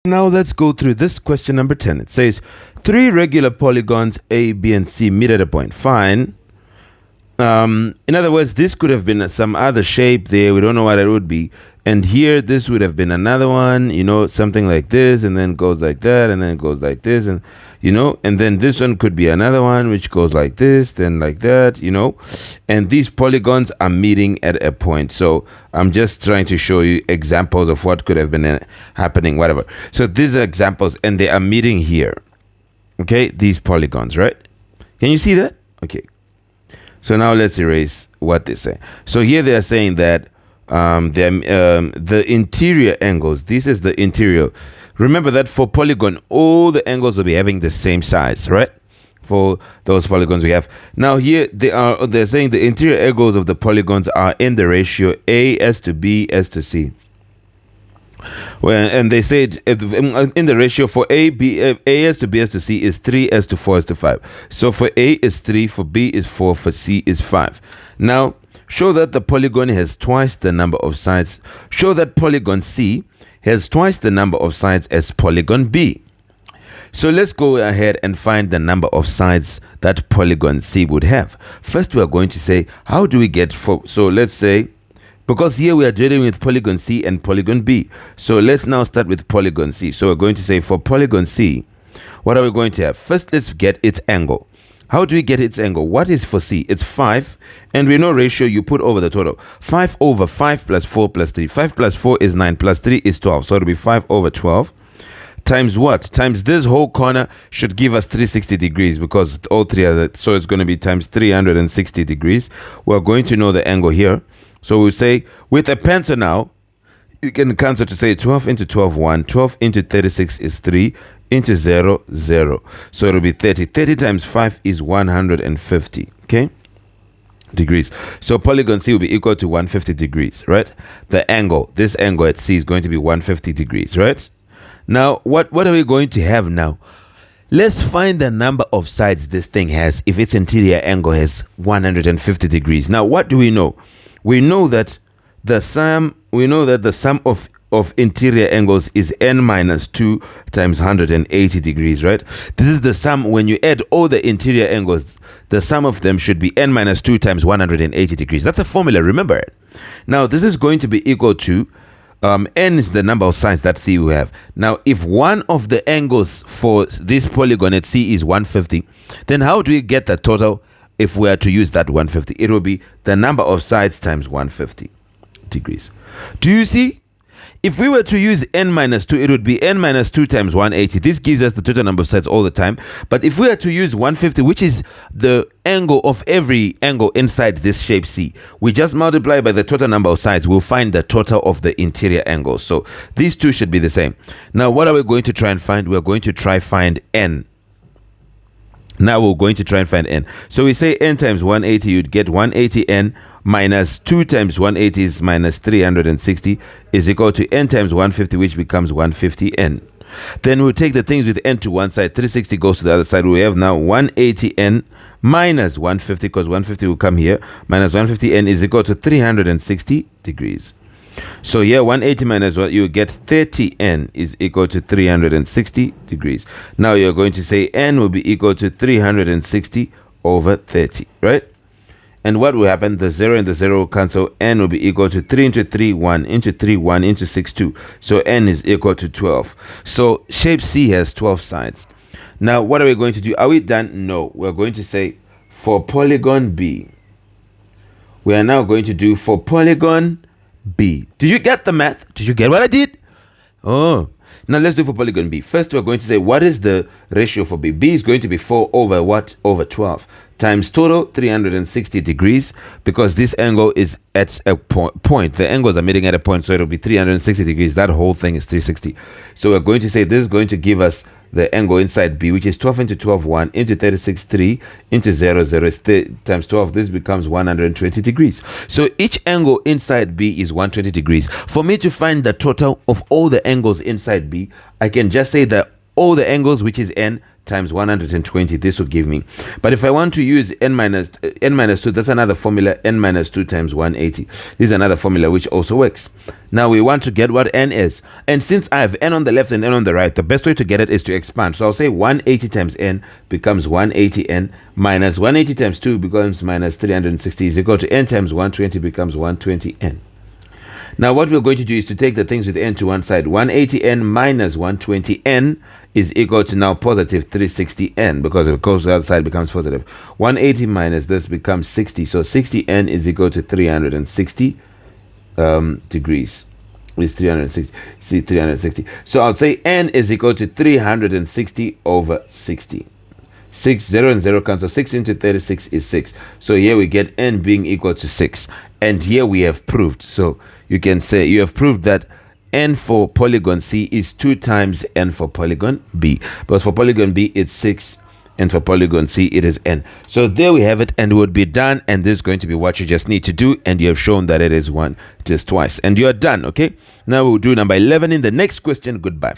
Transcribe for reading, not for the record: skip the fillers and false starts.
Now let's go through this question number 10. It says, three regular polygons A, B, and C meet at a point. Fine. In other words, this could have been some other shape there. We don't know what it would be. And here, this would have been another one, something like this, and then goes like that, and then it goes like this, and, and then this one could be another one, which goes like this, then like that, and these polygons are meeting at a point. So I'm just trying to show you examples of what could have been happening, whatever. So these are examples, and they are meeting here. Okay, these polygons, right? Can you see that? Okay. So now let's erase what they say. So here they are saying that the interior angles, this is the interior. Remember that for polygon, all the angles will be having the same size, right? For those polygons we have. Now here they're saying the interior angles of the polygons are in the ratio A as to B as to C. Well, and they said in the ratio for A as to B as to C is 3 as to 4 as to 5. So for A is 3, for B is 4, for C is 5. Now, show that the polygon has twice the number of sides. Show that polygon C has twice the number of sides as polygon B. So let's go ahead and find the number of sides that polygon C would have. First, we are going to say, how do we get so let's say, because here we are dealing with polygon C and polygon B. So let's now start with polygon C. So we're going to say for polygon C, what are we going to have? First, let's get its angle. How do we get its angle? What is for C? It's 5. And we know ratio you put over the total. 5 over 5 plus 4 plus 3. 5 plus 4 is 9 plus 3 is 12. So it'll be 5 over 12. Times what? Times this whole corner should give us 360 degrees because all three are that. So it's going to be times 360 degrees. We're going to know the angle here. So we'll say, with a pencil now, you can cancel to say 12 into 12, 1. 12 into 36 is 3 into 0, 0. So it'll be 30. 30 times 5 is 150, okay? Degrees. So polygon C will be equal to 150 degrees, right? The angle, this angle at C is going to be 150 degrees, right? Now, what are we going to have now? Let's find the number of sides this thing has if its interior angle has 150 degrees. Now, what do we know? We know that the sum of interior angles is n minus 2 times 180 degrees, right? This is the sum. When you add all the interior angles, the sum of them should be n minus 2 times 180 degrees. That's a formula, remember it. Now, this is going to be equal to n is the number of sides that C will have. Now, if one of the angles for this polygon at C is 150, then how do we get the total? If we are to use that 150, it will be the number of sides times 150 degrees. Do you see? If we were to use n minus 2, it would be n minus 2 times 180. This gives us the total number of sides all the time. But if we are to use 150, which is the angle of every angle inside this shape C, we just multiply by the total number of sides. We'll find the total of the interior angles. So these two should be the same. Now, what are we going to try and find? We're going to try find n. Now we're going to try and find n. So we say n times 180, you'd get 180n minus 2 times 180 is minus 360 is equal to n times 150, which becomes 150n. Then we'll take the things with n to one side. 360 goes to the other side. We have now 180n minus 150, because 150 will come here. Minus 150n is equal to 360 degrees. So here 180 minus 1, you get 30n is equal to 360 degrees. Now you're going to say n will be equal to 360 over 30, right? And what will happen? The 0 and the 0 will cancel. N will be equal to 3 into 3, 1 into 3, 1 into 6, 2. So n is equal to 12. So shape C has 12 sides. Now what are we going to do? Are we done? No. We're going to say for polygon B. We are now going to do for polygon B. Did you get the math? Did you get what I did? Oh, now let's do for polygon B. First, we're going to say, what is the ratio for B? B is going to be 4 over what? Over 12 times total 360 degrees, because this angle is at a point. The angles are meeting at a point, so it'll be 360 degrees. That whole thing is 360. So we're going to say this is going to give us the angle inside B, which is 12 into 12, 1 into 36, 3 into 0, 0 is times 12. This becomes 120 degrees. So each angle inside B is 120 degrees. For me to find the total of all the angles inside B, I can just say that all the angles, which is n, times 120, this will give me. But if I want to use n minus 2, that's another formula, n minus 2 times 180. This is another formula which also works. Now we want to get what n is. And since I have n on the left and n on the right, the best way to get it is to expand. So I'll say 180 times n becomes 180n, minus 180 times 2 becomes minus 360 is equal to n times 120 becomes 120n. Now what we're going to do is to take the things with n to one side. 180n minus 120n is equal to now positive 360n, because if it goes to the other side, it becomes positive. 180 minus this becomes 60. So 60n is equal to 360 degrees. Is 360. See, 360. So I'll say n is equal to 360 over 60. 6, 0 and 0 cancel. 6 into 36 is 6. So here we get n being equal to 6. And here we have proved. So you can say you have proved that n for polygon C is 2 times n for polygon B. Because for polygon B, it's 6. And for polygon C, it is n. So there we have it, and it would be done. And this is going to be what you just need to do. And you have shown that it is 1 just twice. And you're done, okay? Now we'll do number 11 in the next question. Goodbye.